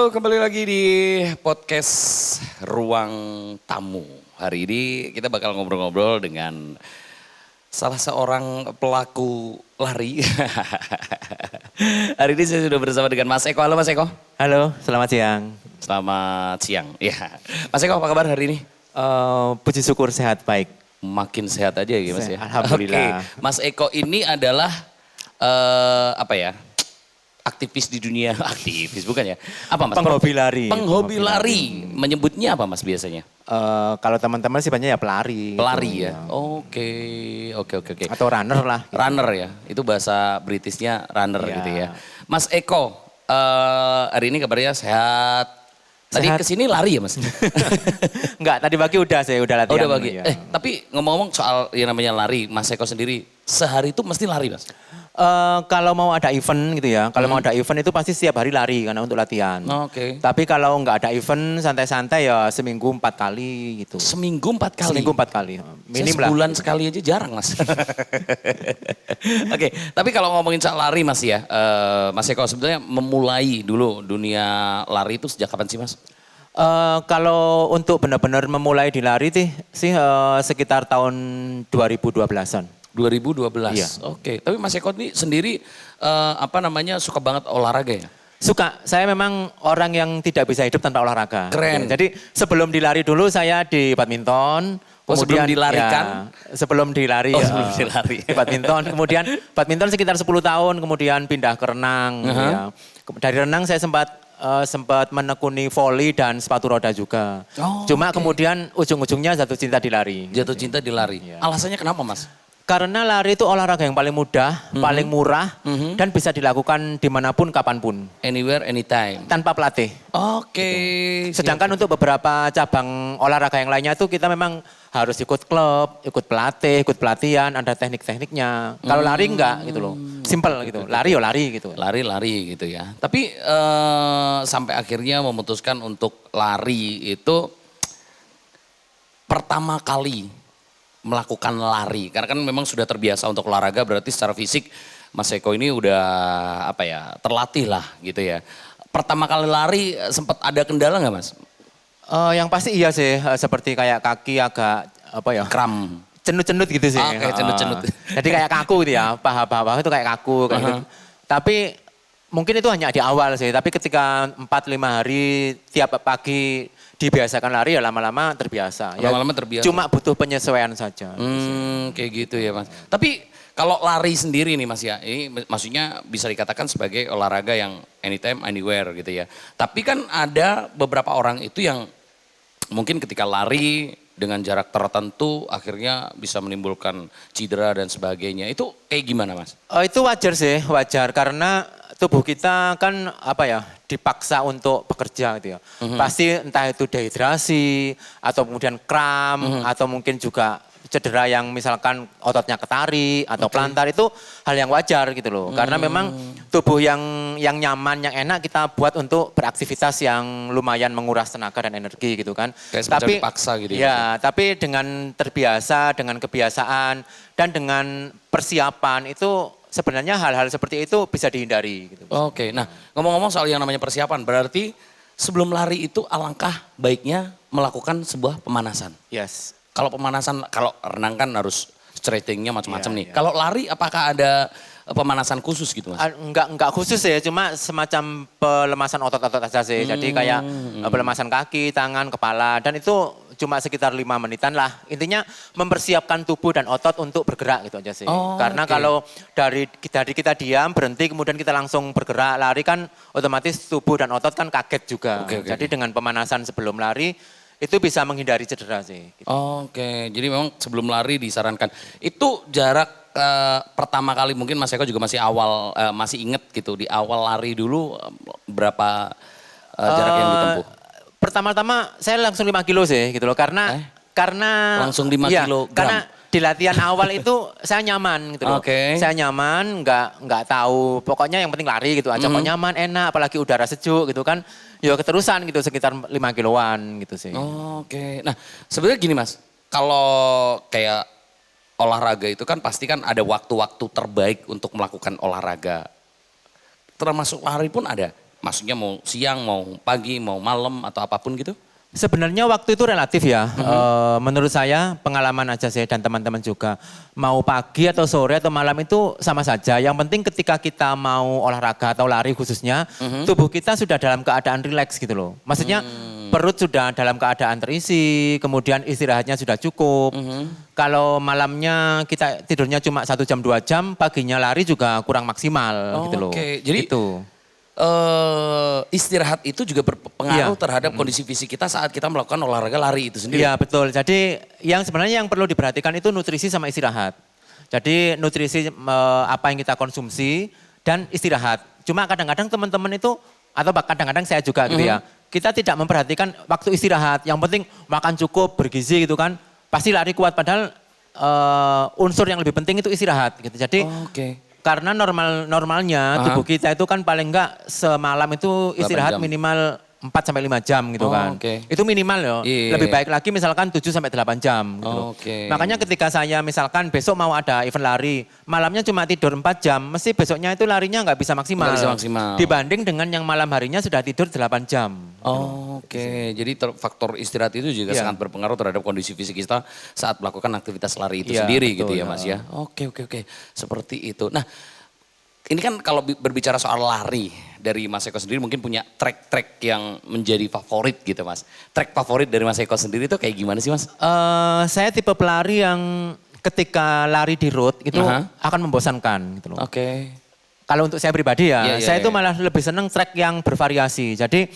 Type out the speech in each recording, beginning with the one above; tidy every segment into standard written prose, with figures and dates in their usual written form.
Halo, kembali lagi di podcast Ruang Tamu. Hari ini kita bakal ngobrol-ngobrol dengan salah seorang pelaku lari. Hari ini saya sudah bersama dengan Mas Eko. Halo Mas Eko. Halo, selamat siang. Selamat siang. Ya, Mas Eko apa kabar hari ini? Puji syukur sehat baik. Makin sehat aja ya Mas ya. Alhamdulillah. Oke, Mas Eko ini adalah apa ya? Aktivis di dunia, aktivis bukan ya? Apa Mas? Penghobi lari. Penghobi lari. Menyebutnya apa Mas biasanya? Kalau teman-teman sih banyak ya pelari. Pelari gitu, ya? Oke. Atau runner lah. Gitu. Runner ya? Itu bahasa Britishnya runner Ya. gitu ya. Mas Eko, hari ini kabarnya sehat. Tadi Sehat. kesini lari ya Mas? Enggak, tadi pagi udah saya udah Oh, latihan. udah pagi. Ya. Tapi ngomong-ngomong soal yang namanya lari, Mas Eko sendiri sehari itu mesti lari Mas? Kalau mau ada event gitu ya, kalau mau ada event itu pasti setiap hari lari karena untuk latihan. Oke. Tapi kalau nggak ada event santai-santai ya seminggu 4 kali gitu. Seminggu 4 kali? Seminggu 4 kali. Saya sebulan sekali aja jarang Mas. Oke, tapi kalau ngomongin soal lari Mas ya, Mas Eko sebenarnya memulai dulu dunia lari itu sejak kapan sih Mas? Kalau untuk benar-benar memulai di lari sih sekitar tahun 2012-an. 2012. Iya. Oke, tapi Mas Eko ini sendiri suka banget olahraga ya? Suka, saya memang orang yang tidak bisa hidup tanpa olahraga. Keren. Ya, jadi sebelum dilari dulu saya di badminton. Oh, sebelum dilarikan? Ya, sebelum dilari. Oh, sebelum dilari. Di badminton, kemudian badminton sekitar 10 tahun, kemudian pindah ke renang. Ya. Dari renang saya sempat menekuni voli dan sepatu roda juga. Oh, Cuma oke. kemudian ujung-ujungnya jatuh cinta di lari. Jatuh cinta di lari. Iya. Alasannya kenapa Mas? Karena lari itu olahraga yang paling mudah, paling murah, dan bisa dilakukan dimanapun, kapanpun. Anywhere, anytime. Tanpa pelatih. Oke. Sedangkan untuk beberapa cabang olahraga yang lainnya itu kita memang harus ikut klub, ikut pelatih, ikut pelatihan, ada teknik-tekniknya. Kalau lari enggak gitu loh, simple gitu. Lari ya lari gitu. Lari-lari gitu ya. Tapi sampai akhirnya memutuskan untuk lari itu pertama kali melakukan lari. Karena kan memang sudah terbiasa untuk olahraga berarti secara fisik Mas Eko ini udah terlatih lah gitu ya. Pertama kali lari sempat ada kendala nggak Mas? Yang pasti iya sih, seperti kayak kaki agak Kram. cenut-cenut gitu sih. Oke, cenut-cenut. Jadi kayak kaku gitu ya, paha-paha itu kayak kaku. Kayak gitu. Tapi mungkin itu hanya di awal sih, tapi ketika 4-5 hari tiap pagi dibiasakan lari ya lama-lama terbiasa. Lama-lama terbiasa. Cuma butuh penyesuaian saja. Kayak gitu ya Mas. Tapi kalau lari sendiri nih Mas ya, ini maksudnya bisa dikatakan sebagai olahraga yang anytime, anywhere gitu ya. Tapi kan ada beberapa orang itu yang mungkin ketika lari dengan jarak tertentu akhirnya bisa menimbulkan cedera dan sebagainya. Itu kayak gimana Mas? Itu wajar sih, wajar karena tubuh kita kan dipaksa untuk bekerja gitu ya. Pasti entah itu dehidrasi atau kemudian kram atau mungkin juga cedera yang misalkan ototnya ketarik atau pelantar itu hal yang wajar gitu loh. Karena memang tubuh yang nyaman, yang enak kita buat untuk beraktivitas yang lumayan menguras tenaga dan energi gitu kan. Kayak semacam dipaksa gitu ya. Ya, tapi dengan terbiasa, dengan kebiasaan dan dengan persiapan itu sebenarnya hal-hal seperti itu bisa dihindari. Gitu. Oke, nah ngomong-ngomong soal yang namanya persiapan, berarti sebelum lari itu alangkah baiknya melakukan sebuah pemanasan. Yes. Kalau pemanasan, kalau renang kan harus stretchingnya macam-macam Iya, nih. iya. Kalau lari apakah ada pemanasan khusus gitu Mas? Enggak khusus ya, cuma semacam pelemasan otot-otot aja sih. Jadi kayak pelemasan kaki, tangan, kepala dan itu cuma sekitar 5 menitan lah. Intinya mempersiapkan tubuh dan otot untuk bergerak gitu aja sih. Oh, Karena oke. kalau dari kita diam, berhenti kemudian kita langsung bergerak, lari kan otomatis tubuh dan otot kan kaget juga. Oke, oke, Jadi dengan pemanasan sebelum lari itu bisa menghindari cedera sih. Gitu. Oke, jadi memang sebelum lari disarankan. Itu jarak pertama kali mungkin Mas Eko juga masih masih inget gitu. Di awal lari dulu berapa jarak yang ditempuh? Pertama-tama saya langsung 5 kilo sih gitu loh. Karena Langsung 5 iya, kilogram? Karena di latihan awal itu saya nyaman gitu loh. Oke. Saya nyaman, nggak tahu. Pokoknya yang penting lari gitu aja. Kok nyaman, enak, apalagi udara sejuk gitu kan. Ya keterusan gitu sekitar 5 kiloan gitu sih. Oke, nah sebenarnya gini Mas. Kalau kayak olahraga itu kan pasti kan ada waktu-waktu terbaik untuk melakukan olahraga. Termasuk lari pun ada. Maksudnya mau siang, mau pagi, mau malam atau apapun gitu? Sebenarnya waktu itu relatif ya. Menurut saya pengalaman aja sih dan teman-teman juga. Mau pagi atau sore atau malam itu sama saja. Yang penting ketika kita mau olahraga atau lari khususnya, tubuh kita sudah dalam keadaan rileks gitu loh. Maksudnya perut sudah dalam keadaan terisi, kemudian istirahatnya sudah cukup. Kalau malamnya kita tidurnya cuma 1 jam 2 jam, paginya lari juga kurang maksimal gitu loh. Oke, jadi gitu. Istirahat itu juga berpengaruh terhadap kondisi fisik kita saat kita melakukan olahraga lari itu sendiri. Iya betul, jadi yang sebenarnya yang perlu diperhatikan itu nutrisi sama istirahat. Jadi nutrisi apa yang kita konsumsi dan istirahat. Cuma kadang-kadang teman-teman itu, atau kadang-kadang saya juga gitu ya, kita tidak memperhatikan waktu istirahat. Yang penting makan cukup, bergizi gitu kan, pasti lari kuat. Padahal unsur yang lebih penting itu istirahat gitu. Jadi karena normalnya tubuh kita itu kan paling enggak semalam itu istirahat minimal 4 sampai 5 jam gitu kan. Itu minimal loh. Lebih baik lagi misalkan 7 sampai 8 jam gitu. Makanya ketika saya misalkan besok mau ada event lari, malamnya cuma tidur 4 jam, mesti besoknya itu larinya nggak bisa maksimal. Dibanding dengan yang malam harinya sudah tidur 8 jam. Jadi faktor istirahat itu juga sangat berpengaruh terhadap kondisi fisik kita saat melakukan aktivitas lari itu sendiri betul, gitu ya Mas ya. Oke. Seperti itu. Nah, ini kan kalau berbicara soal lari dari Mas Eko sendiri mungkin punya trek-trek yang menjadi favorit gitu Mas. Trek favorit dari Mas Eko sendiri itu kayak gimana sih Mas? Saya tipe pelari yang ketika lari di road itu akan membosankan gitu loh. Kalau untuk saya pribadi ya, saya itu malah lebih seneng trek yang bervariasi. Jadi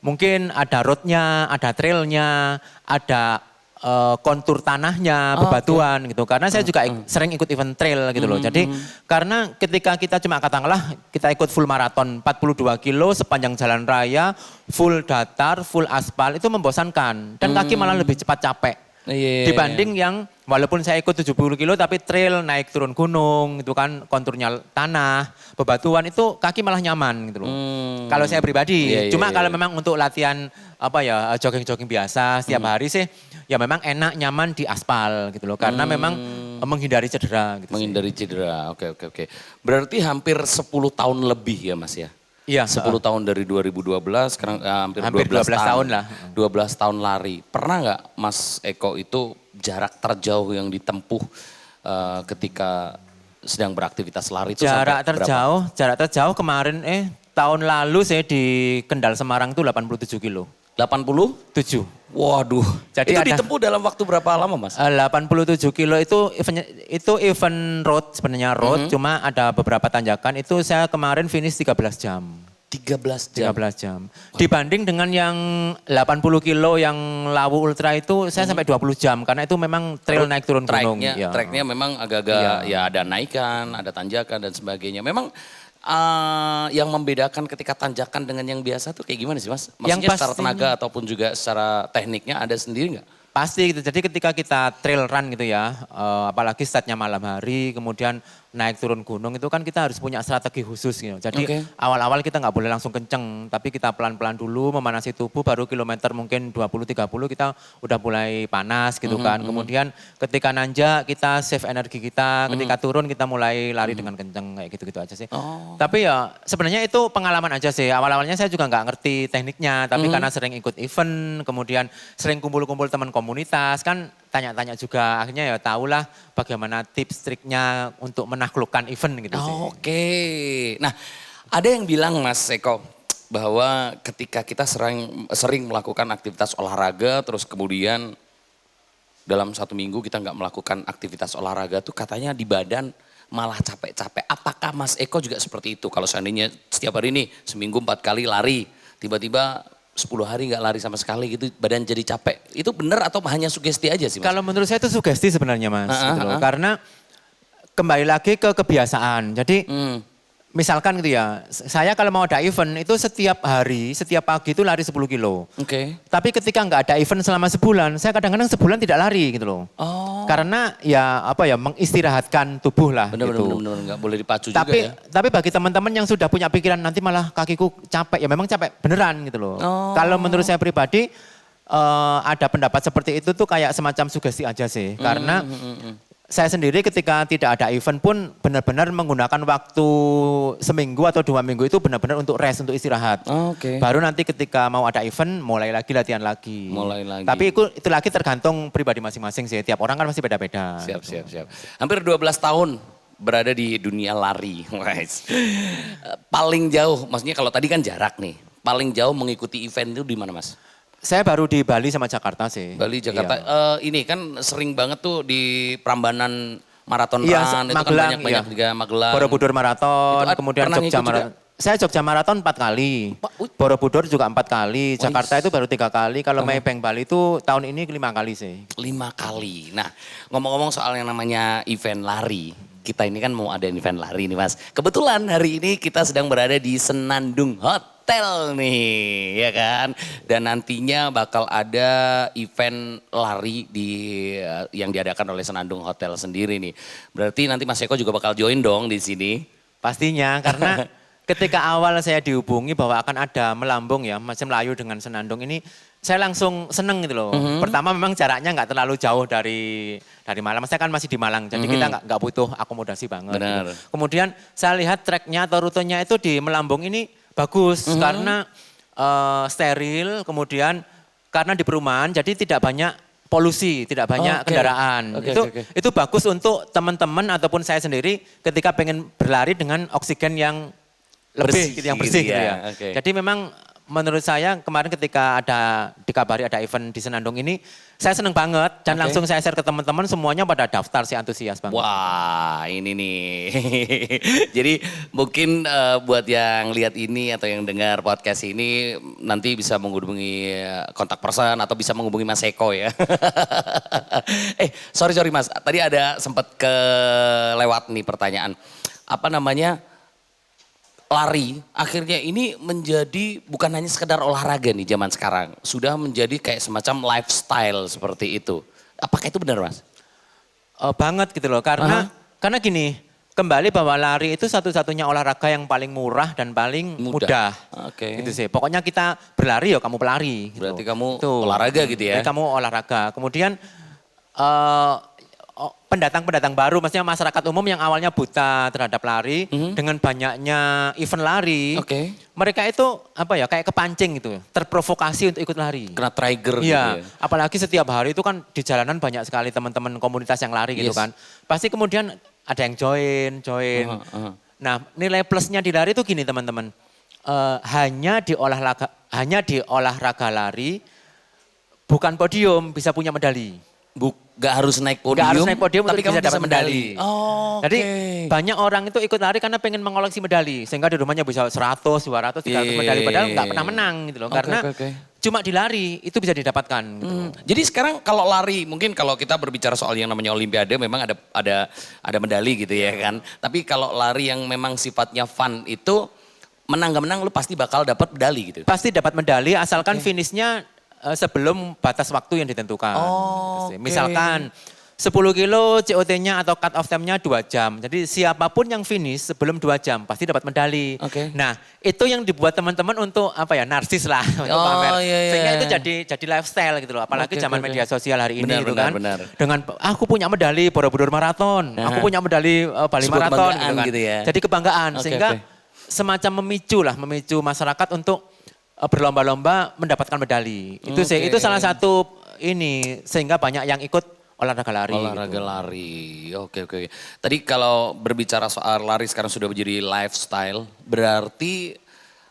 mungkin ada roadnya, ada trailnya, ada kontur tanahnya, bebatuan gitu. Karena saya juga sering ikut event trail gitu loh. Jadi karena ketika kita cuma katakanlah kita ikut full maraton 42 kilo sepanjang jalan raya, full datar, full aspal itu membosankan. Dan kaki malah lebih cepat capek. Dibanding yang walaupun saya ikut 70 kilo tapi trail naik turun gunung itu kan konturnya tanah, bebatuan itu kaki malah nyaman gitu loh. Kalau saya pribadi, cuma kalau memang untuk latihan apa ya jogging-jogging biasa setiap hari sih ya memang enak nyaman di aspal gitu loh. Karena memang menghindari cedera gitu. Menghindari cedera. Oke. Berarti hampir 10 tahun lebih ya Mas ya? Iya. 10 tahun dari 2012, sekarang hampir 12 tahun lah. 12 tahun lari. Pernah nggak Mas Eko itu jarak terjauh yang ditempuh ketika sedang beraktivitas lari itu jarak terjauh kemarin tahun lalu saya di Kendal Semarang itu 87 kilo. 87? Waduh. Jadi itu ditempuh dalam waktu berapa lama Mas? 87 kilo itu event road sebenarnya road, cuma ada beberapa tanjakan itu saya kemarin finish 13 jam. 13 jam? 13 jam. Dibanding dengan yang 80 kilo yang Lawu Ultra itu saya sampai 20 jam. Karena itu memang trail naik turun gunung. Tracknya memang agak-agak ya ada naikan, ada tanjakan dan sebagainya. Memang yang membedakan ketika tanjakan dengan yang biasa tuh kayak gimana sih Mas? Maksudnya secara tenaga ataupun juga secara tekniknya ada sendiri nggak? Pasti gitu, jadi ketika kita trail run gitu ya, apalagi startnya malam hari, kemudian naik turun gunung itu kan kita harus punya strategi khusus gitu. Jadi awal-awal kita nggak boleh langsung kenceng, tapi kita pelan-pelan dulu memanasi tubuh, baru kilometer mungkin 20-30 kita udah mulai panas gitu kan. Kemudian ketika nanjak kita save energi kita, ketika turun kita mulai lari dengan kenceng kayak gitu-gitu aja sih. Tapi ya sebenarnya itu pengalaman aja sih, awal-awalnya saya juga nggak ngerti tekniknya, tapi karena sering ikut event, kemudian sering kumpul-kumpul teman komunitas kan tanya-tanya juga, akhirnya ya tahulah bagaimana tips triknya untuk menaklukkan event gitu sih. Nah ada yang bilang Mas Eko bahwa ketika kita sering melakukan aktivitas olahraga terus kemudian dalam 1 minggu kita nggak melakukan aktivitas olahraga tuh katanya di badan malah capek-capek. Apakah Mas Eko juga seperti itu? Kalau seandainya setiap hari ini seminggu 4 kali lari, tiba-tiba 10 hari nggak lari sama sekali gitu, badan jadi capek. Itu benar atau hanya sugesti aja sih Mas? Kalau menurut saya itu sugesti sebenarnya Mas. Gitu loh. Karena kembali lagi ke kebiasaan. Jadi misalkan gitu ya, saya kalau mau ada event itu setiap hari, setiap pagi itu lari 10 kilo. Tapi ketika nggak ada event selama sebulan, saya kadang-kadang sebulan tidak lari gitu loh. Karena ya mengistirahatkan tubuh lah. Benar, nggak boleh dipacu juga ya. Tapi bagi teman-teman yang sudah punya pikiran nanti malah kakiku capek, ya memang capek beneran gitu loh. Kalau menurut saya pribadi ada pendapat seperti itu tuh kayak semacam sugesti aja sih. Karena saya sendiri ketika tidak ada event pun benar-benar menggunakan waktu seminggu atau 2 minggu itu benar-benar untuk rest, untuk istirahat. Oke. Baru nanti ketika mau ada event mulai lagi latihan lagi. Mulai lagi. Tapi itu lagi tergantung pribadi masing-masing sih. Tiap orang kan pasti beda-beda. Siap. Hampir 12 tahun berada di dunia lari. Guys. Paling jauh, maksudnya kalau tadi kan jarak nih. Paling jauh mengikuti event itu di mana Mas? Saya baru di Bali sama Jakarta sih. Bali, Jakarta. Iya. Ini kan sering banget tuh di Prambanan Marathon Iya, Run, itu kan Magelang, banyak-banyak iya. juga Magelang. Borobudur Marathon, Itu kemudian pernah Jogja ngikut Marathon. Saya Jogja Marathon 4 kali. Borobudur juga 4 kali. Jakarta itu baru 3 kali. Kalau Maybank Bali itu tahun ini 5 kali sih. 5 kali. Nah, ngomong-ngomong soal yang namanya event lari. Kita ini kan mau ada event lari nih Mas. Kebetulan hari ini kita sedang berada di Senandung Hotel nih, ya kan? Dan nantinya bakal ada event lari yang diadakan oleh Senandung Hotel sendiri nih. Berarti nanti Mas Eko juga bakal join dong di sini. Pastinya, karena ketika awal saya dihubungi bahwa akan ada melambung ya, macam Melayu dengan Senandung ini, saya langsung seneng gitu loh. Pertama memang jaraknya nggak terlalu jauh dari Malang. Saya kan masih di Malang, jadi kita nggak butuh akomodasi banget. Benar. Gitu. Kemudian saya lihat treknya atau rutenya itu di Melambung ini bagus karena steril, kemudian karena di perumahan jadi tidak banyak polusi, tidak banyak kendaraan. Itu bagus untuk teman-teman ataupun saya sendiri ketika pengen berlari dengan oksigen yang lebih, yang bersih gitu ya. Jadi memang menurut saya kemarin ketika dikabari ada event di Senandung ini, saya seneng banget dan langsung saya share ke teman-teman, semuanya pada daftar sih, antusias banget. Wah, ini nih. Jadi mungkin buat yang lihat ini atau yang dengar podcast ini nanti bisa menghubungi kontak person atau bisa menghubungi Mas Eko ya. Sorry Mas, tadi ada sempat kelewat nih pertanyaan. Apa namanya? Lari akhirnya ini menjadi bukan hanya sekedar olahraga nih zaman sekarang. Sudah menjadi kayak semacam lifestyle seperti itu. Apakah itu benar Mas? Banget gitu loh, karena gini, kembali bahwa lari itu satu-satunya olahraga yang paling murah dan paling mudah. Gitu sih. Pokoknya kita berlari ya kamu pelari. Gitu. Berarti kamu olahraga gitu ya? Kamu olahraga. Kemudian pendatang-pendatang baru, maksudnya masyarakat umum yang awalnya buta terhadap lari, dengan banyaknya event lari, mereka itu kayak kepancing gitu, terprovokasi untuk ikut lari. Kena trigger gitu ya. ya? Apalagi setiap hari itu kan di jalanan banyak sekali teman-teman komunitas yang lari gitu kan. Pasti kemudian ada yang join. Nah, nilai plusnya di lari itu gini teman-teman, hanya di olahraga lari, bukan podium, bisa punya medali. Gak harus naik podium, tapi kamu bisa dapat medali. Jadi banyak orang itu ikut lari karena pengen mengoleksi medali. Sehingga di rumahnya bisa 100, 200, 300 medali. Padahal nggak pernah menang gitu loh. Karena cuma di lari itu bisa didapatkan. Gitu. Jadi sekarang kalau lari, mungkin kalau kita berbicara soal yang namanya Olimpiade memang ada medali gitu ya kan. Tapi kalau lari yang memang sifatnya fun itu menang gak menang lu pasti bakal dapat medali gitu. Pasti dapat medali asalkan finishnya sebelum batas waktu yang ditentukan. Misalkan 10 kilo COT-nya atau cut off time-nya 2 jam. Jadi siapapun yang finish sebelum 2 jam pasti dapat medali. Nah itu yang dibuat teman-teman untuk narsis lah. Untuk pamer. Sehingga itu jadi lifestyle gitu loh. Apalagi zaman media sosial hari ini gitu kan. Dengan aku punya medali Borobudur Marathon, aku punya medali Bali Marathon gitu kan. Gitu ya. Jadi kebanggaan sehingga semacam memicu masyarakat untuk berlomba-lomba mendapatkan medali. Itu salah satu sehingga banyak yang ikut olahraga lari. Olahraga lari, oke. Tadi kalau berbicara soal lari sekarang sudah menjadi lifestyle, berarti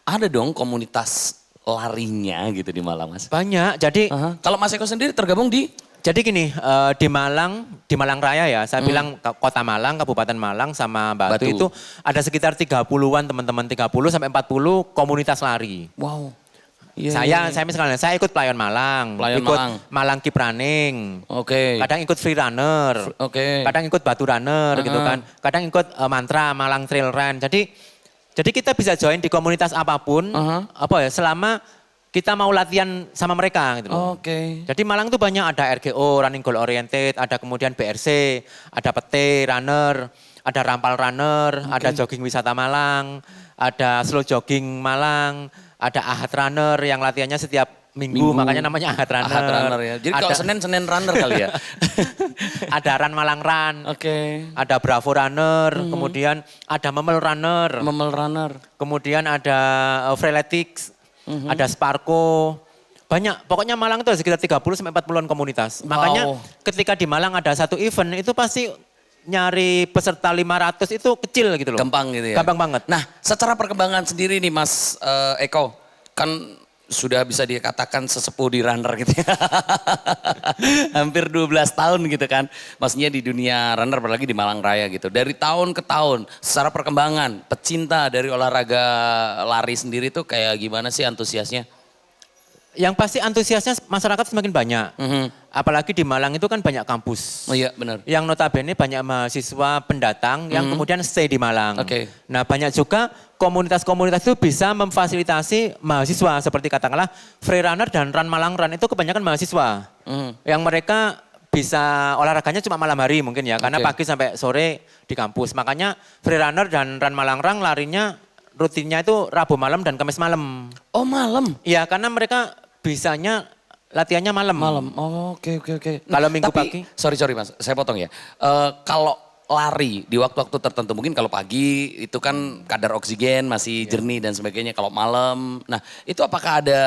ada dong komunitas larinya gitu di Malang Mas? Banyak, jadi kalau Mas Eko sendiri tergabung di? Jadi gini, di Malang Raya ya, saya bilang Kota Malang, Kabupaten Malang sama Batu itu ada sekitar 30-an teman-teman, 30 sampai 40 komunitas lari. Wow. Saya misalnya, saya ikut Playon Malang, Malang Keep Running, kadang ikut free runner, kadang ikut batu runner gitu kan, kadang ikut mantra Malang Trail Run. Jadi kita bisa join di komunitas apapun, selama kita mau latihan sama mereka gitu loh. Jadi Malang tuh banyak, ada RGO, Running Goal Oriented, ada kemudian BRC, ada PT Runner, ada Rampal Runner, ada Jogging Wisata Malang, ada Slow Jogging Malang, ada Ahad Runner yang latihannya setiap Minggu, makanya namanya Ahad Runner. Ahad Runner ya. Jadi kalau Senin, Senin Runner kali ya. Ada Run Malang Run. Oke. Ada Bravo Runner, kemudian ada Memel Runner. Memel Runner. Kemudian ada Freeletics, ada Sparko. Banyak, pokoknya Malang itu ada sekitar 30 sampai 40-an komunitas. Makanya ketika di Malang ada satu event itu pasti nyari peserta 500 itu kecil gitu loh. Gampang gitu ya. Gampang banget. Nah, secara perkembangan sendiri nih Mas Eko, kan sudah bisa dikatakan sesepuh di runner gitu ya. Hampir 12 tahun gitu kan. Maksudnya di dunia runner apalagi di Malang Raya gitu. Dari tahun ke tahun secara perkembangan pecinta dari olahraga lari sendiri tuh kayak gimana sih antusiasnya? Yang pasti antusiasnya masyarakat semakin banyak. Apalagi di Malang itu kan banyak kampus. Oh iya benar. Yang notabene banyak mahasiswa pendatang yang kemudian stay di Malang. Oke. Nah banyak juga komunitas-komunitas itu bisa memfasilitasi mahasiswa. Seperti katakanlah Free Runner dan Run Malang Run itu kebanyakan mahasiswa. Yang mereka bisa olahraganya cuma malam hari mungkin ya. Karena pagi sampai sore di kampus. Makanya Free Runner dan Run Malang Run larinya rutinnya itu Rabu malam dan Kamis malam. Oh malam? Iya karena mereka bisanya latihannya malam. Malam, oh, oke. Kalau minggu tapi, pagi? Sorry Mas, saya potong ya. Kalau lari di waktu-waktu tertentu, mungkin kalau pagi itu kan kadar oksigen masih jernih dan sebagainya. Kalau malam, nah itu apakah ada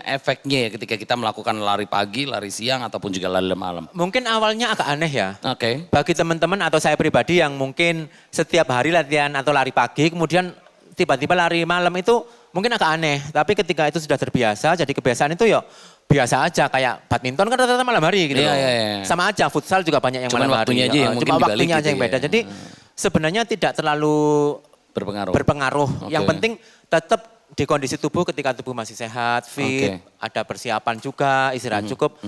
efeknya ya ketika kita melakukan lari pagi, lari siang ataupun juga lari malam? Mungkin awalnya agak aneh ya. Oke. Bagi teman-teman atau saya pribadi yang mungkin setiap hari latihan atau lari pagi, kemudian tiba-tiba lari malam itu mungkin agak aneh. Tapi ketika itu sudah terbiasa, jadi kebiasaan itu ya biasa aja. Kayak badminton kan rata-rata malam hari gitu loh. Iya. Sama aja, futsal juga banyak yang Cuman malam waktunya hari. aja yang mungkin Cuma dibalik waktunya aja gitu yang beda. ya. Jadi sebenarnya tidak terlalu berpengaruh. Yang penting tetap di kondisi tubuh ketika tubuh masih sehat, fit, ada persiapan juga, istirahat cukup.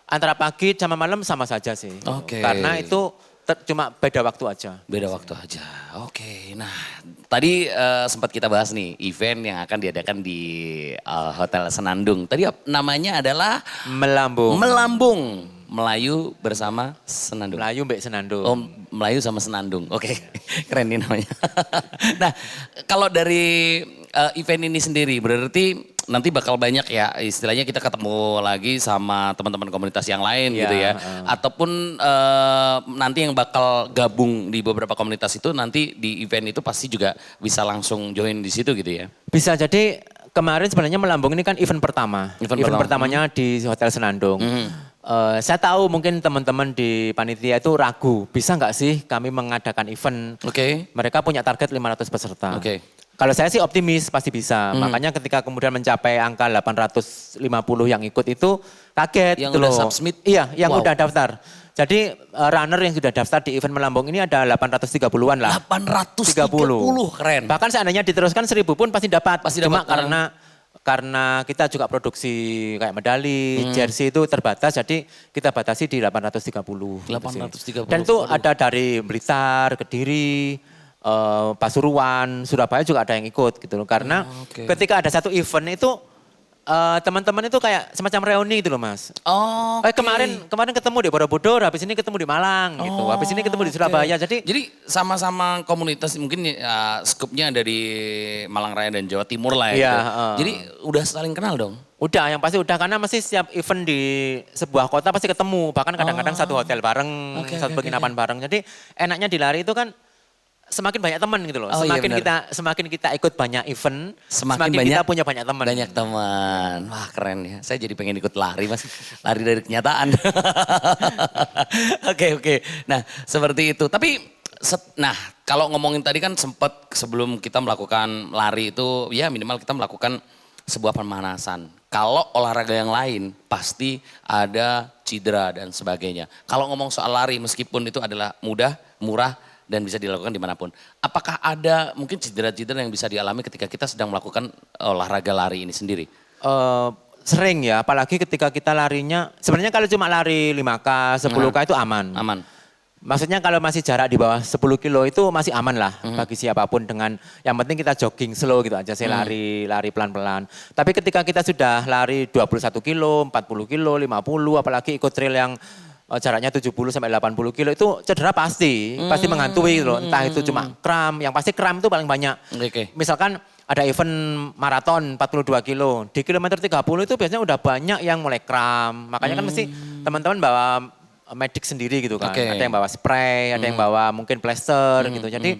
Antara pagi sama malam sama saja sih. Karena itu cuma beda waktu aja. Beda waktu aja. Oke. Nah, tadi sempat kita bahas nih event yang akan diadakan di Hotel Senandung. Tadi namanya adalah Melambung. Melayu bersama Senandung. Melayu Mbak Senandung. Oh, Melayu sama Senandung. Oke. Keren nih namanya. Nah, kalau dari event ini sendiri berarti nanti bakal banyak ya istilahnya kita ketemu lagi sama teman-teman komunitas yang lain gitu ya. Ataupun nanti yang bakal gabung di beberapa komunitas itu nanti di event itu pasti juga bisa langsung join di situ gitu ya. Bisa jadi kemarin sebenarnya Melambung ini kan event pertama. Event pertamanya di Hotel Senandung. Saya tahu mungkin teman-teman di panitia itu ragu, bisa nggak sih kami mengadakan event. Mereka punya target 500 peserta. Kalau saya sih optimis pasti bisa. Makanya ketika kemudian mencapai angka 850 yang ikut itu kaget. Yang gitu udah loh. submit? Iya, yang udah daftar. Jadi runner yang sudah daftar di event Melambung ini ada 830-an lah. 830, keren. Bahkan seandainya diteruskan 1000 pun pasti dapat. Cuma karena kita juga produksi kayak medali, jersey itu terbatas, jadi kita batasi di 830. 830. Dan itu ada dari Blitar, Kediri, Pasuruan, Surabaya juga ada yang ikut gitu loh. Karena ketika ada satu event itu teman-teman itu kayak semacam reuni gitu loh Mas. Kemarin ketemu di Borobudur, habis ini ketemu di Malang gitu. Habis ini ketemu di Surabaya. Jadi sama-sama komunitas mungkin ya, skupnya dari Malang Raya dan Jawa Timur lah ya. Gitu. Jadi udah saling kenal dong. Udah, yang pasti udah karena masih setiap event di sebuah kota pasti ketemu. Bahkan kadang-kadang satu hotel bareng, satu penginapan bareng. Jadi enaknya di lari itu kan semakin banyak teman gitu loh. Semakin kita ikut banyak event, semakin kita punya banyak teman. Banyak teman. Wah keren ya. Saya jadi pengen ikut lari Mas. Lari dari kenyataan. Oke. Nah seperti itu. Tapi kalau ngomongin tadi kan sempat sebelum kita melakukan lari itu ya minimal kita melakukan sebuah pemanasan. Kalau olahraga yang lain pasti ada cedera dan sebagainya. Kalau ngomong soal lari meskipun itu adalah mudah, murah, dan bisa dilakukan dimanapun. Apakah ada mungkin cedera-cedera yang bisa dialami ketika kita sedang melakukan olahraga lari ini sendiri? Sering ya, apalagi ketika kita larinya, sebenarnya kalau cuma lari 5K, 10K itu aman. Maksudnya kalau masih jarak di bawah 10 kilo itu masih aman lah bagi siapapun dengan, yang penting kita jogging slow gitu aja, saya lari pelan-pelan. Tapi ketika kita sudah lari 21 kilo, 40 kilo, 50, apalagi ikut trail yang jaraknya 70 sampai 80 kilo itu cedera pasti menghantui loh. Entah itu cuma kram, yang pasti kram itu paling banyak. Misalkan ada event maraton 42 kilo. Di kilometer 30 itu biasanya udah banyak yang mulai kram. Makanya kan mesti teman-teman bawa medik sendiri gitu kan. Oke. Ada yang bawa spray, ada yang bawa mungkin plester gitu. Jadi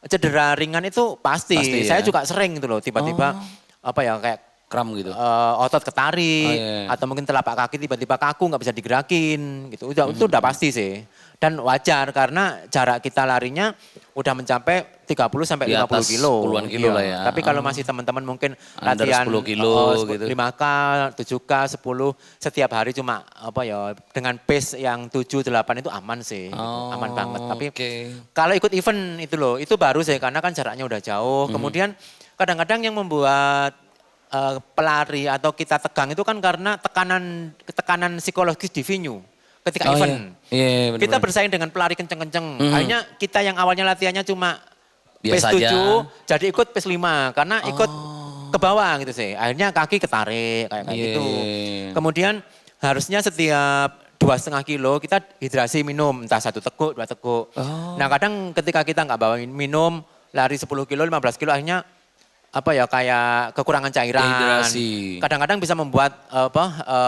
cedera ringan itu pasti. Pasti, Saya ya. juga sering gitu loh tiba-tiba apa ya kayak Kram gitu. otot ketarik Iya. atau mungkin telapak kaki tiba-tiba kaku nggak bisa digerakin gitu. Itu udah pasti sih. Dan wajar karena jarak kita larinya udah mencapai 30 sampai Di 50 atas kilo. puluhan kilo lah ya. Tapi kalau masih teman-teman mungkin Under latihan 10 kilo gitu. 5K, 7K, 10 setiap hari cuma apa ya dengan pace yang 7 8 itu aman sih. Gitu. Aman banget. Tapi Oke. kalau ikut event itu loh, itu baru sih karena kan jaraknya udah jauh. Kemudian kadang-kadang yang membuat pelari atau kita tegang itu kan karena tekanan psikologis di venue ketika event. Iya, bener, Kita bener. bersaing dengan pelari kenceng-kenceng. Akhirnya kita yang awalnya latihannya cuma Biasa pace aja. 7 jadi ikut pace 5 karena ikut ke bawah gitu sih. Akhirnya kaki ketarik kayak Iya, gitu. iya, iya. Kemudian harusnya setiap 2,5 kilo kita hidrasi minum entah 1 teguk, 2 teguk. Nah kadang ketika kita nggak bawa minum lari 10 kilo, 15 kilo akhirnya apa ya kayak kekurangan cairan. Dehidrasi. Kadang-kadang bisa membuat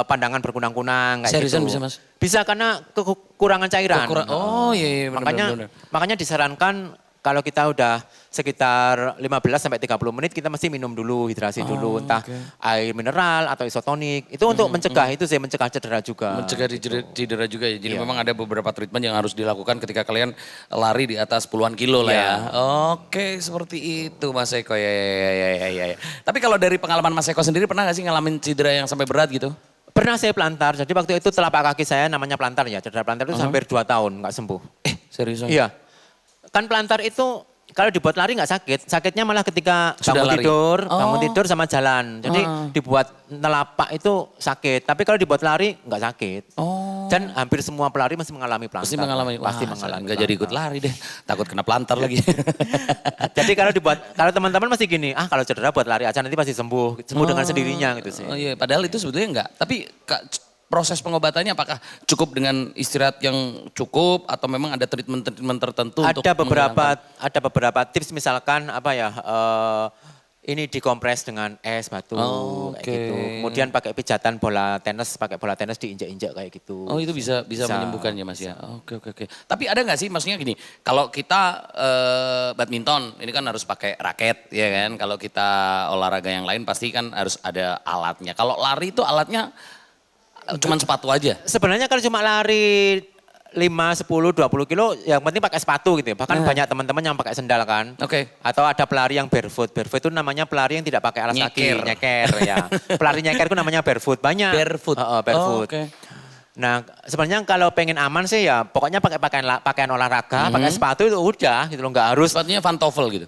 pandangan berkunang-kunang kayak Seriusan gitu. bisa, Mas? Bisa karena kekurangan cairan. Oh iya, iya bener, makanya bener, bener. makanya disarankan kalau kita udah sekitar 15 sampai 30 menit kita mesti minum dulu, hidrasi dulu entah air mineral atau isotonik. Itu untuk mencegah itu sih mencegah cedera juga. Mencegah cedera juga ya. Jadi Iya. memang ada beberapa treatment yang harus dilakukan ketika kalian lari di atas puluhan kilo lah ya. Oke, seperti itu Mas Eko. Ya. Tapi kalau dari pengalaman Mas Eko sendiri pernah gak sih ngalamin cedera yang sampai berat gitu? Pernah saya pelantar, jadi waktu itu telapak kaki saya namanya pelantar ya, cedera pelantar itu hampir 2 tahun nggak sembuh. Seriusan? Iya. Kan pelantar itu kalau dibuat lari nggak sakit, sakitnya malah ketika Sudah lari. bangun tidur sama jalan. Jadi dibuat telapak itu sakit, tapi kalau dibuat lari nggak sakit. Oh. Dan hampir semua pelari masih mengalami pelantar. Pasti mengalami. Pasti Wah, mengalami. nggak jadi ikut lari deh. Takut kena pelantar lagi. Jadi kalau teman-teman masih gini, kalau cedera buat lari aja nanti pasti sembuh dengan sendirinya gitu sih. Oh iya, padahal itu sebetulnya enggak. Tapi proses pengobatannya apakah cukup dengan istirahat yang cukup atau memang ada treatment-treatment tertentu untuk Ada beberapa tips misalkan apa ya ini dikompres dengan es batu kayak gitu. Kemudian pakai pijatan pakai bola tenis diinjak-injak kayak gitu. Oh itu bisa menyembuhkan ya Mas ya. Oke. Tapi ada nggak sih maksudnya gini, kalau kita badminton ini kan harus pakai raket ya kan. Kalau kita olahraga yang lain pasti kan harus ada alatnya. Kalau lari itu alatnya cuman sepatu aja. Sebenarnya kalau cuma lari 5, 10, 20 kilo yang penting pakai sepatu gitu ya. Bahkan banyak teman-teman yang pakai sendal kan. Oke. Atau ada pelari yang barefoot. Barefoot itu namanya pelari yang tidak pakai alas kaki. Nyeker ya. Pelari nyeker itu namanya barefoot. Banyak. Barefoot. Barefoot. Oh, oke. Nah sebenarnya kalau pengen aman sih ya pokoknya pakai pakaian olahraga, pakai sepatu itu udah gitu loh. Nggak harus. Sepatunya Pantofel gitu.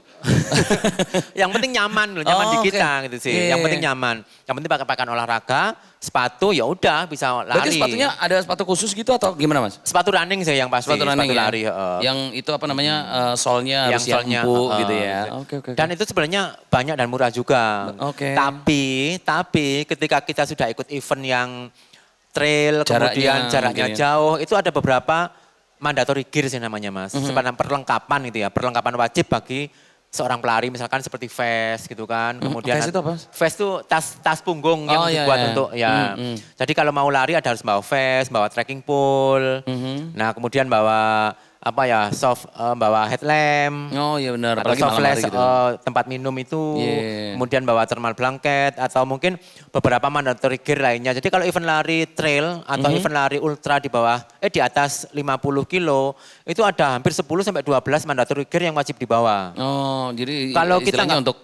Yang penting nyaman loh, nyaman di oke. kita gitu sih. Iya, Yang iya, penting iya. nyaman. Yang penting pakai pakaian olahraga, sepatu ya udah bisa lari. Berarti sepatunya ada sepatu khusus gitu atau gimana Mas? Sepatu running sih yang pasti. Sepatu running ya? lari. Yang itu apa namanya solnya harus yang solnya, empuk gitu ya. Oke. Dan itu sebenarnya banyak dan murah juga. Oke. Tapi ketika kita sudah ikut event yang trail, kemudian jaraknya gitu ya. jauh, itu ada beberapa mandatory gear sih namanya Mas. Sebenarnya perlengkapan gitu ya, perlengkapan wajib bagi seorang pelari misalkan seperti vest gitu kan. Kemudian vest itu apa, Mas? Vest itu tas punggung yang Oh, iya, dibuat iya. untuk ya. Jadi kalau mau lari ada harus bawa vest, bawa trekking pole. Nah, kemudian bawa bawa headlamp. Oh iya benar, Atau apalagi soft malam hari flash, gitu. tempat minum itu, Yeah. kemudian bawa thermal blanket atau mungkin beberapa mandatory gear lainnya. Jadi kalau event lari trail atau event lari ultra di atas 50 kilo, itu ada hampir 10 sampai 12 mandatory gear yang wajib dibawa. Oh, jadi Kalau kita istilahnya nggak- untuk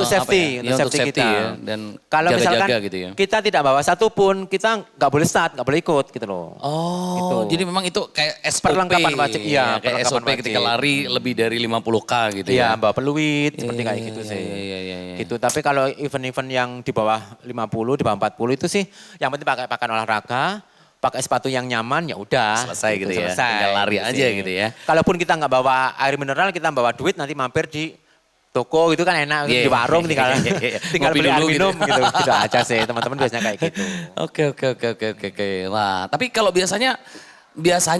safety, untuk safety kita. ya, dan Kalau misalkan jaga-jaga gitu ya. kita tidak bawa satu pun, kita nggak boleh start, nggak boleh ikut gitu loh. Oh, Gitu. jadi memang itu kayak SOP. Perlengkapan wajib, iya, Kayak perlengkapan SOP ketika wajib. lari lebih dari 50K gitu Iya, ya. bawa peluit seperti kayak Iya, gitu iya, sih. iya. Gitu. Tapi kalau event-event yang di bawah 50, di bawah 40 itu sih yang penting pakai pakaian olahraga, pakai sepatu yang nyaman ya udah. Selesai gitu ya, selesai, tinggal lari aja sih. gitu ya. Kalaupun kita nggak bawa air mineral, kita bawa duit nanti mampir di toko gitu kan enak, Iya. di warung tinggal tinggal Ngopi beli air dulu gitu. minum gitu. Gitu aja sih, teman-teman biasanya kayak gitu. Oke. Wah, tapi kalau biasanya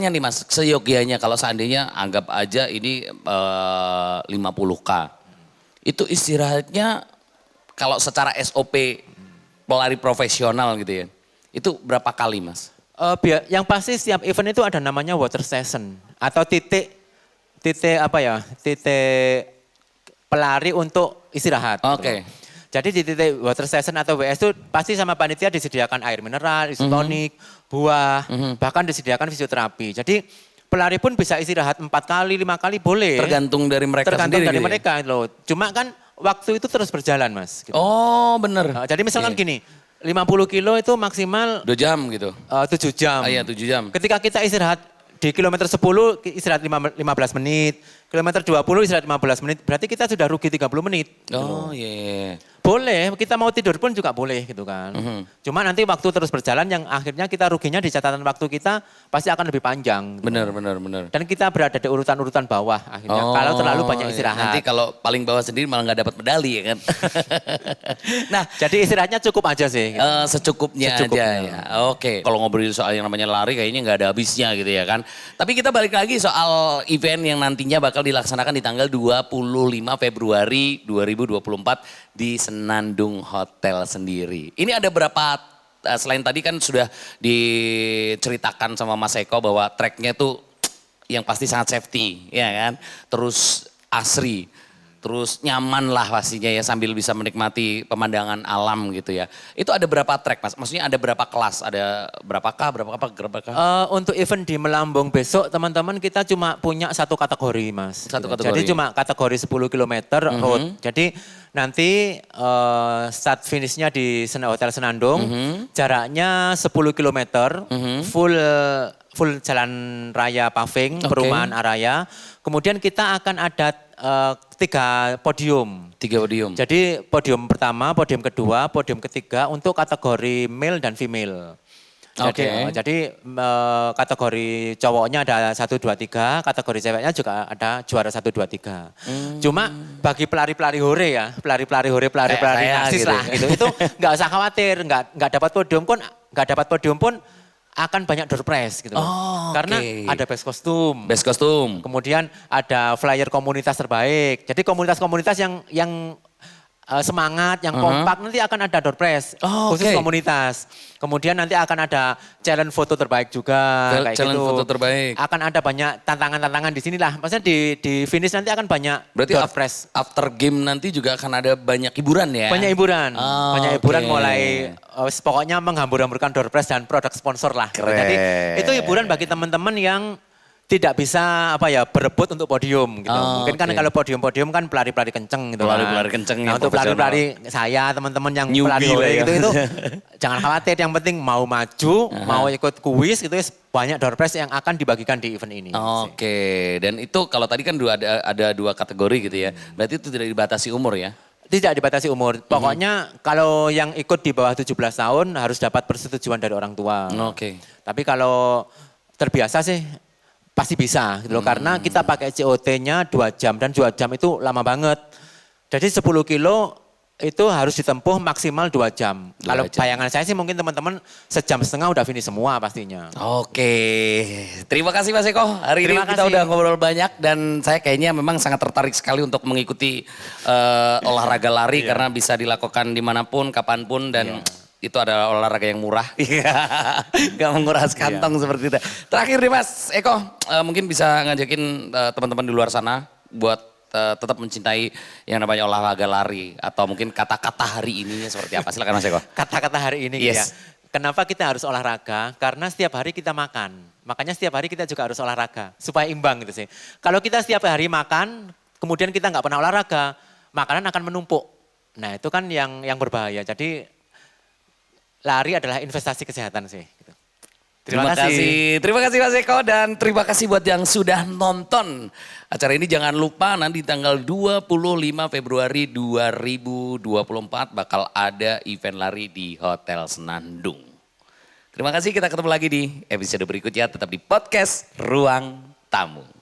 nih Mas, seyogianya kalau seandainya anggap aja ini 50K. Itu istirahatnya kalau secara SOP pelari profesional gitu ya, itu berapa kali Mas? Yang pasti setiap event itu ada namanya water session atau titik pelari untuk istirahat. Gitu Oke. loh. Jadi di titik water session atau WS itu pasti sama panitia disediakan air mineral, isotonik, buah, bahkan disediakan fisioterapi. Jadi pelari pun bisa istirahat 4 kali, 5 kali boleh. Tergantung dari mereka Tergantung sendiri dari gitu ya? mereka loh. Cuma kan waktu itu terus berjalan Mas. Gitu. Oh bener. Jadi misalkan Iya. gini, 50 kilo itu maksimal 2 jam gitu? 7 jam. Ah, iya 7 jam. Ketika kita istirahat di kilometer 10 istirahat 15 menit, kilometer 20 istirahat 15 menit, berarti kita sudah rugi 30 menit. Gitu Oh loh. iya. Boleh, kita mau tidur pun juga boleh gitu kan. Cuma nanti waktu terus berjalan yang akhirnya kita ruginya di catatan waktu kita pasti akan lebih panjang. Gitu. Bener. Dan kita berada di urutan-urutan bawah akhirnya kalau terlalu banyak iya. istirahat. Nanti kalau paling bawah sendiri malah nggak dapat medali ya kan. Nah, Jadi istirahatnya cukup aja sih. Gitu. secukupnya aja Secukupnya. ya. Oke, kalau ngobrol soal yang namanya lari kayaknya nggak ada habisnya gitu ya kan. Tapi kita balik lagi soal event yang nantinya bakal dilaksanakan di tanggal 25 Februari 2024 di Senandung Hotel sendiri. Ini ada berapa, selain tadi kan sudah diceritakan sama Mas Eko bahwa tracknya tuh yang pasti sangat safety ya kan. Terus asri. Terus nyaman lah pastinya ya sambil bisa menikmati pemandangan alam gitu ya. Itu ada berapa track Mas? Maksudnya ada berapa kelas? Ada berapakah? Untuk event di Melambung besok teman-teman kita cuma punya satu kategori Mas. Satu Gitu. kategori. Jadi cuma kategori 10 km road. Jadi nanti start finishnya di Hotel Senandung. Jaraknya 10 km full jalan raya paving, Oke. perumahan area. Kemudian kita akan ada 3 podium. 3 podium. Jadi podium pertama, podium kedua, podium ketiga untuk kategori male dan female. Oke. Jadi kategori cowoknya ada 1, 2, 3, kategori ceweknya juga ada juara 1, 2, 3. Cuma bagi pelari-pelari hore ya, pelari-pelari Kayak saya narsis gitu lah ya. gitu. Itu nggak usah khawatir, nggak dapat podium pun akan banyak door prize gitu. Oh, Karena oke. ada best kostum. Best kostum. Kemudian ada flyer komunitas terbaik. Jadi komunitas-komunitas yang semangat, yang kompak nanti akan ada door prize Oh, khusus oke. komunitas. Kemudian nanti akan ada challenge foto terbaik juga. Kayak Challenge gitu. foto terbaik. Akan ada banyak tantangan-tantangan di sini lah. Maksudnya di finish nanti akan banyak Berarti door prize. after game nanti juga akan ada banyak hiburan ya? Banyak hiburan, Oh, banyak hiburan oke. mulai pokoknya menghambur-hamburkan door prize dan produk sponsor lah. Gitu. Keren. Jadi itu hiburan bagi teman-teman yang tidak bisa berebut untuk podium gitu. Oh, Mungkin kan oke. kalau podium-podium kan pelari-pelari kenceng gitu. Pelari-pelari kan. kenceng Nah, yang untuk profesional. pelari-pelari saya teman-teman yang Newbie pelari lah hore ya. gitu itu jangan khawatir, yang penting mau maju, mau ikut kuis gitu banyak door prize yang akan dibagikan di event ini. Oke, dan itu kalau tadi kan ada 2 kategori gitu ya. Berarti itu tidak dibatasi umur ya? Tidak dibatasi umur. Pokoknya kalau yang ikut di bawah 17 tahun harus dapat persetujuan dari orang tua. Oke. Tapi kalau terbiasa sih pasti bisa gitu loh. Karena kita pakai COT-nya 2 jam dan 2 jam itu lama banget. Jadi 10 kilo itu harus ditempuh maksimal 2 jam. 2 Kalau jam. bayangan saya sih mungkin teman-teman sejam setengah udah finish semua pastinya. Oke, terima kasih Mas Eko. Hari Terima ini kita kasih. udah ngobrol banyak dan saya kayaknya memang sangat tertarik sekali untuk mengikuti olahraga lari karena bisa dilakukan dimanapun, kapanpun dan itu adalah olahraga yang murah. Gak menguras kantong seperti itu. Terakhir nih Mas Eko, mungkin bisa ngajakin teman-teman di luar sana buat tetap mencintai yang namanya olahraga lari atau mungkin kata-kata hari ininya seperti apa? Silakan Mas Eko. Kata-kata hari ini Yes. ya. Kenapa kita harus olahraga? Karena setiap hari kita makan. Makanya setiap hari kita juga harus olahraga. Supaya imbang gitu sih. Kalau kita setiap hari makan, kemudian kita nggak pernah olahraga, makanan akan menumpuk. Nah itu kan yang berbahaya. Jadi lari adalah investasi kesehatan sih. Gitu. Terima kasih. Terima kasih Mas Eko dan terima kasih buat yang sudah nonton. Acara ini jangan lupa nanti tanggal 25 Februari 2024 bakal ada event lari di Hotel Senandung. Terima kasih, kita ketemu lagi di episode berikutnya tetap di podcast Ruang Tamu.